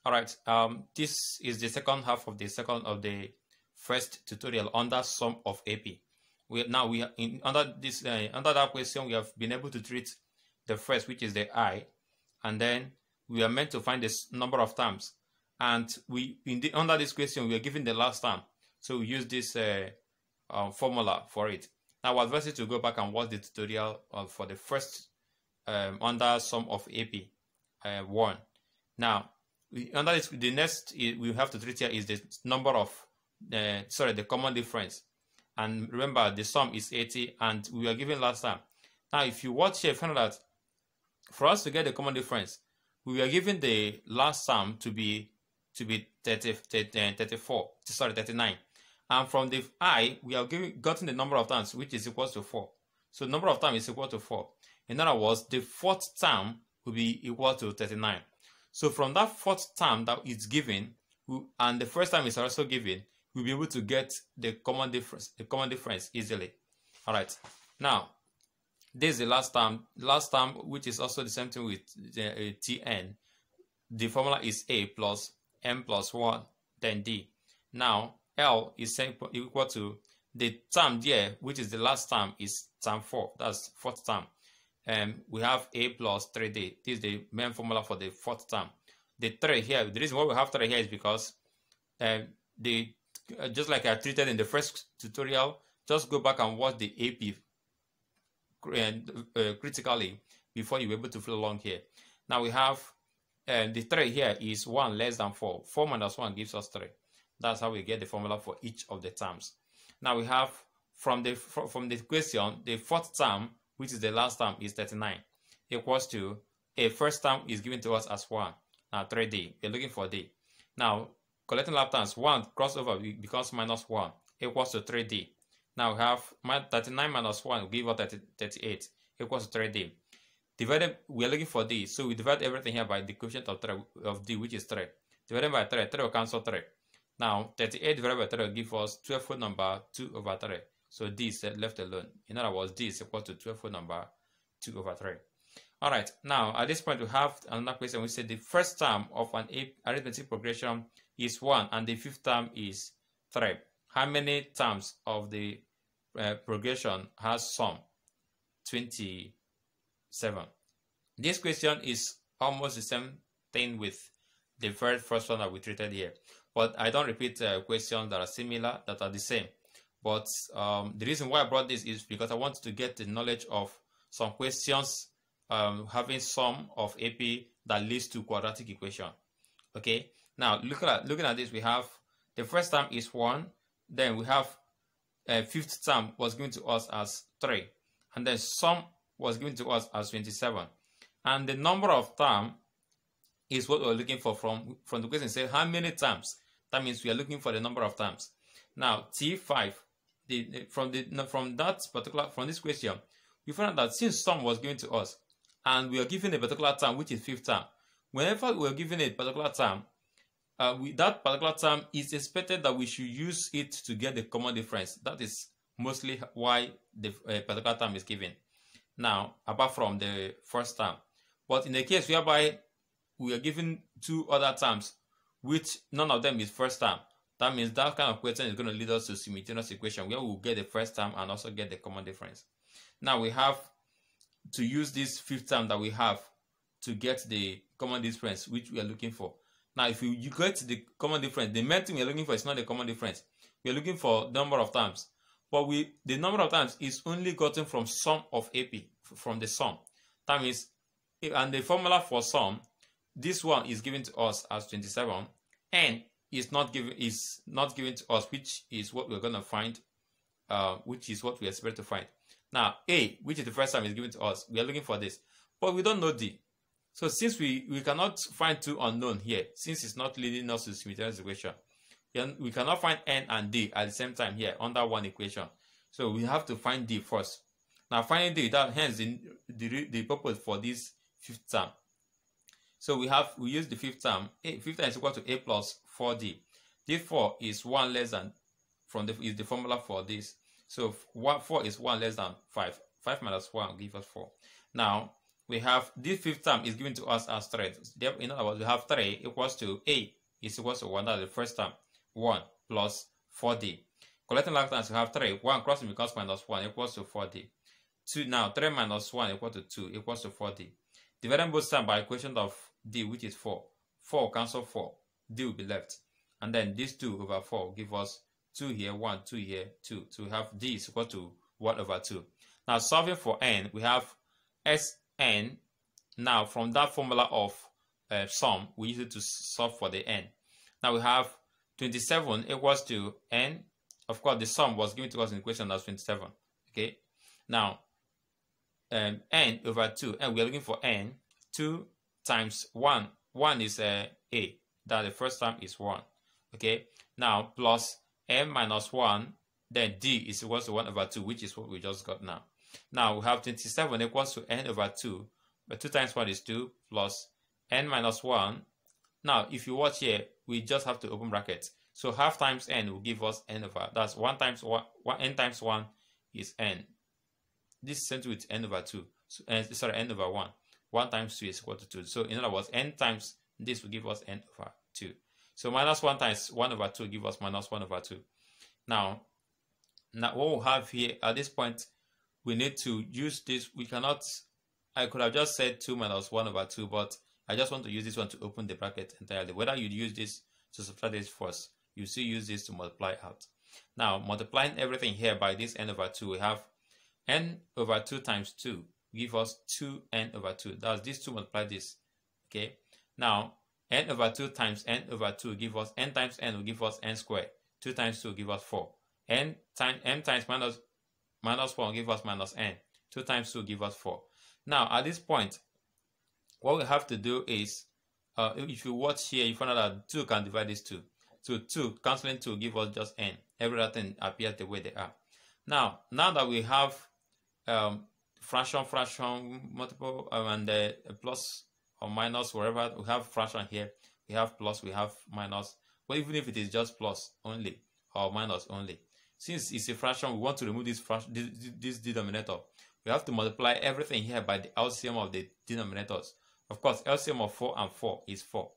All right. This is the second half of the first tutorial under sum of AP. Under that question, we have been able to treat the first, which is the I, and then we are meant to find this number of terms. And under this question, we are given the last term, so we use this formula for it. Now, I advise you to go back and watch the tutorial for the first under sum of AP 1. Now, under this, the next we have to treat here is the number of the common difference. And remember, the sum is 80, and we were given last time. Now, if you watch here, find out that for us to get the common difference, we were given the last sum to be 39. And from the I, we have gotten the number of terms, which is equal to 4. So the number of terms is equal to 4. In other words, the fourth term will be equal to 39. So from that fourth term that is given, and the first time is also given, we'll be able to get the common difference easily. All right. Now, this is the last term, which is also the same thing with the Tn. The formula is A plus M plus 1, then D. Now, L is equal to the term there, which is the last term, is term 4. That's fourth term. We have A plus 3D. This is the main formula for the fourth term. The 3 here, the reason why we have 3 here is because just like I treated in the first tutorial, just go back and watch the AP critically before you're able to follow along here. Now we have the 3 here is 1 less than 4. 4 minus 1 gives us 3. That's how we get the formula for each of the terms. Now we have from the question, the fourth term, which is the last term, is 39, equals to a first term is given to us as 1. Now 3D, we're looking for D. Now collecting lap terms, 1 crossover becomes minus 1, equals to 3D. Now we have 39 minus 1 will give us 38, equals to 3D. Divided, we are looking for D, so we divide everything here by the quotient of D, which is 3. Divided by 3, 3 will cancel 3. Now 38 divided by 3 will give us 12 whole number 2 over 3. So D is left alone. In other words, D is equal to 12 whole number 2 over 3. All right, now at this point we have another question. We said the first term of an arithmetic progression is 1 and the fifth term is 3. How many terms of the progression has sum? 27. This question is almost the same thing with the very first one that we treated here, but I don't repeat questions that are similar, that are the same. But the reason why I brought this is because I want to get the knowledge of some questions having sum of AP that leads to quadratic equation. Okay, now looking at this, we have the first term is 1, then we have fifth term was given to us as 3, and then sum was given to us as 27, and the number of term is what we're looking for from the question. Say how many terms, that means we are looking for the number of terms. Now T5, from this question, we found out that since sum was given to us and we are given a particular term, which is fifth term, whenever we are given a particular term, that particular term is expected that we should use it to get the common difference. That is mostly why the particular term is given. Now, apart from the first term, but in the case whereby we are given 2 other terms, which none of them is first term, that means that kind of question is going to lead us to simultaneous equation where we'll get the first term and also get the common difference. Now we have to use this fifth term that we have to get the common difference which we are looking for. Now if you get the common difference, the main thing we are looking for is not the common difference. We are looking for number of terms. But the number of terms is only gotten from sum of AP, from the sum. That means, and the formula for sum, this one is given to us as 27, and is not given to us, which is what we're going to find, which is what we expect to find. Now A, which is the first time, is given to us. We are looking for this, but we don't know D. So since we cannot find 2 unknown here, since it's not leading us to simultaneous equation, we cannot find N and D at the same time here under one equation. So we have to find D first. Now finding D, that hence the purpose for this fifth term. So we use the fifth term. Fifth term is equal to A plus 4D. This 4 is 1 less than, is the formula for this. So 4 is 1 less than 5. 5 minus 1 gives us 4. Now we have this fifth term is given to us as 3. In other words, we have 3 equals to A is equals to 1. That's the first term. 1 plus 4D. Collecting like times, we have 3. 1 crossing becomes minus 1 equals to 4D. 2 now, 3 minus 1 equals to 2 equals to 4D. Dividing both terms by equation of D, which is 4. 4 cancel 4. D will be left. And then this 2 over 4 give us 2 here, 1, 2 here, 2. So we have D is equal to 1 over 2. Now solving for n, we have Sn. Now from that formula of sum, we use it to solve for the n. Now we have 27 equals to n. Of course, the sum was given to us in the equation as 27. Okay. Now n over 2, and we are looking for n. 2 times 1. 1 is a. That the first term is 1. Okay. Now plus n minus 1, then d is equals to 1 over 2, which is what we just got now. Now we have 27 equals to n over 2, but 2 times 1 is 2 plus n minus 1. Now, if you watch here, we just have to open brackets. So half times n will give us n over. That's 1 times 1. N times 1 is n. This is sent with n over 2. So, n over 1. 1 times 2 is equal to 2. So in other words, n times this will give us n over 2. So minus 1 times 1 over 2 give us minus 1 over 2. Now what we'll have here at this point, we need to use this. We cannot, I could have just said 2 minus 1 over 2, but I just want to use this one to open the bracket entirely. Whether you use this to subtract this first, you still use this to multiply out. Now, multiplying everything here by this n over 2, we have n over 2 times 2 give us 2n over 2. That's this 2 multiply this. Okay. Now, n over 2 times n over 2 give us n times n will give us n squared. 2 times 2 give us 4. n times minus 1 will give us minus n. 2 times 2 give us 4. Now, at this point, what we have to do is, if you watch here, you find out that 2 can divide this 2. So 2 cancelling 2 give us just n. Every other thing appears the way they are. Now that we have fraction, multiple, and plus or minus, wherever we have fraction here, we have plus, we have minus. But even if it is just plus only or minus only, since it's a fraction, we want to remove this fraction, this denominator. We have to multiply everything here by the LCM of the denominators. Of course, LCM of 4 and 4 is 4.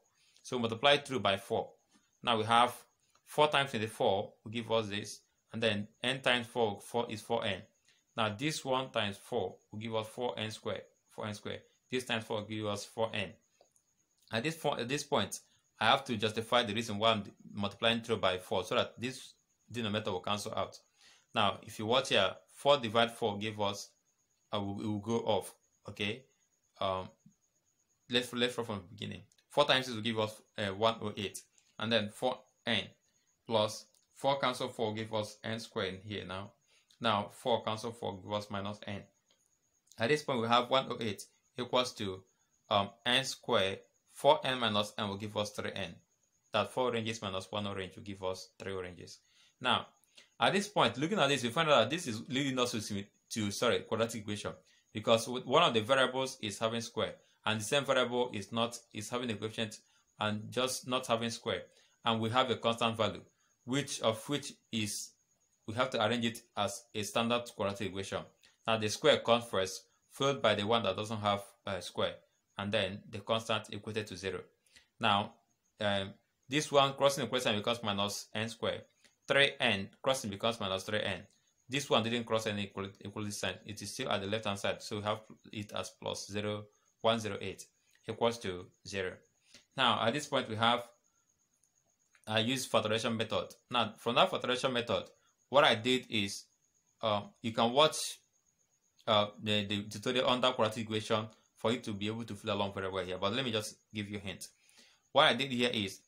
So multiply through by 4. Now we have 4 times 24 will give us this, and then n times 4 is 4n. Now this 1 times 4 will give us 4n squared. 4n squared. This times 4 will give us 4n. At this point, I have to justify the reason why I'm multiplying through by 4, so that this denominator will cancel out. Now, if you watch here, 4 divided 4 give us, it will go off. Okay. Let's start from the beginning. 4 times this will give us 108, and then 4n plus 4 cancel 4 give us n squared in here now. Now 4 cancel 4 give us minus n. At this point, we have 108 equals to n squared. 4n minus n will give us 3n. That 4 oranges minus 1 orange will give us 3 oranges. Now, at this point, looking at this, we find out that this is leading us to quadratic equation, because one of the variables is having square, and the same variable is having a coefficient and just not having square, and we have a constant value, which is, we have to arrange it as a standard quadratic equation. Now the square comes first, followed by the one that doesn't have a square, and then the constant equated to 0. Now this one crossing the equation becomes minus n squared. 3n crossing becomes minus 3n. This one didn't cross any equality sign. It is still at the left hand side, so we have it as plus 108 equals to 0. Now at this point, I use factorization method. Now from that factorization method, what I did is, you can watch the tutorial on that quadratic equation for you to be able to follow along very well here. But let me just give you a hint. What I did here is,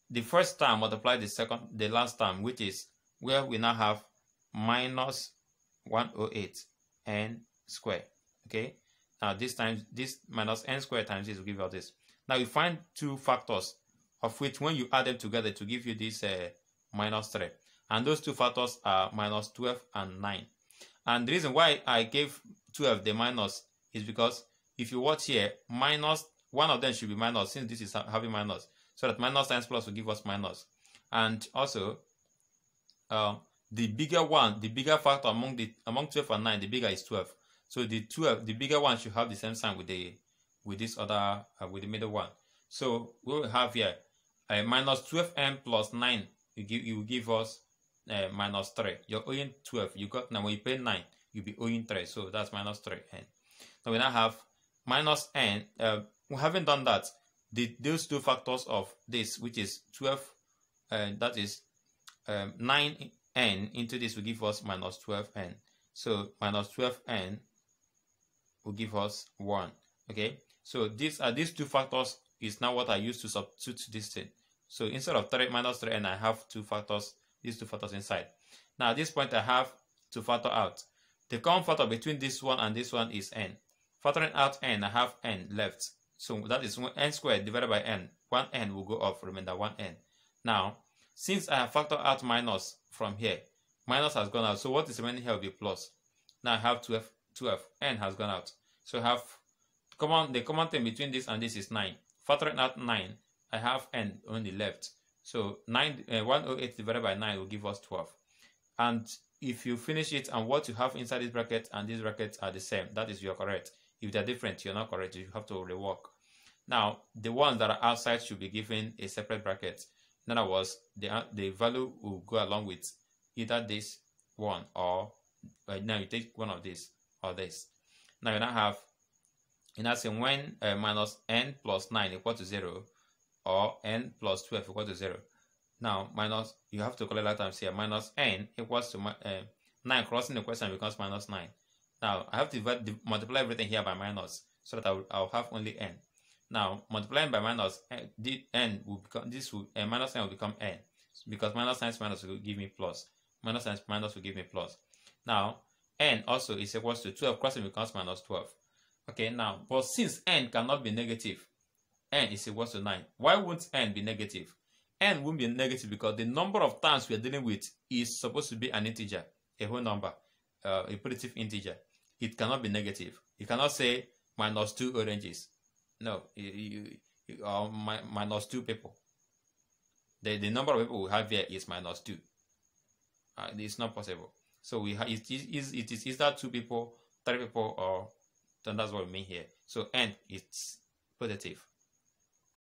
the first term multiply the last term, which is where we now have minus 108 n squared. Okay. Now this minus n squared times this will give us this. Now you find two factors, of which when you add them together to give you this minus 3. And those two factors are minus 12 and 9. And the reason why I gave 12 the minus is because if you watch here, minus, one of them should be minus, since this is having minus. So that minus times plus will give us minus. And also, the bigger factor among 12 and 9, the bigger is 12. So the 12, the bigger one should have the same sign with this other with the middle one. So we will have here minus 12n plus 9. You will give us minus 3. You're owing 12. You got now when you pay 9, you'll be owing 3. So that's minus 3n. Now we now have minus n. We haven't done that. Those two factors of this, which is 12, that is 9n into this will give us minus 12n. So minus 12n will give us 1. Okay. So these two factors is now what I use to substitute this thing. So instead of 3 minus 3n, I have these two factors inside. Now at this point, I have to factor out. The common factor between this one and this one is n. Factoring out n, I have n left. So that is n squared divided by n. 1n will go off, remainder 1n. Now, since I have factored out minus from here, minus has gone out. So what is remaining here will be plus. Now I have 12, n has gone out. So I have the common thing between this and this is 9. Factoring out 9, I have n only left. So 108 divided by 9 will give us 12. And if you finish it and what you have inside this bracket and these brackets are the same, that is you're correct. If they're different, you're not correct. You have to rework. Now, the ones that are outside should be given a separate bracket. In other words, the value will go along with either this one or now you take one of this or this. Now you now have, in that sense, when minus n plus 9 equal to 0 or n plus 12 equal to 0. Now minus, you have to collect that times here. Minus n equals to 9 crossing the question becomes minus 9. Now I have to multiply everything here by minus so that I'll have only n. Now multiplying by minus n will become minus n will become n because minus times minus will give me plus. Minus times minus will give me plus. Now n also is equals to 12 crossing becomes minus 12. Okay, now but since n cannot be negative, n is equals to 9. Why won't n be negative? N won't be negative because the number of times we are dealing with is supposed to be an integer, a whole number, a positive integer. It cannot be negative. You cannot say minus 2 oranges. No, minus 2 people. The number of people we have here is minus 2. It's not possible. So it is either 2 people, 3 people, or then that's what we mean here. So n is positive.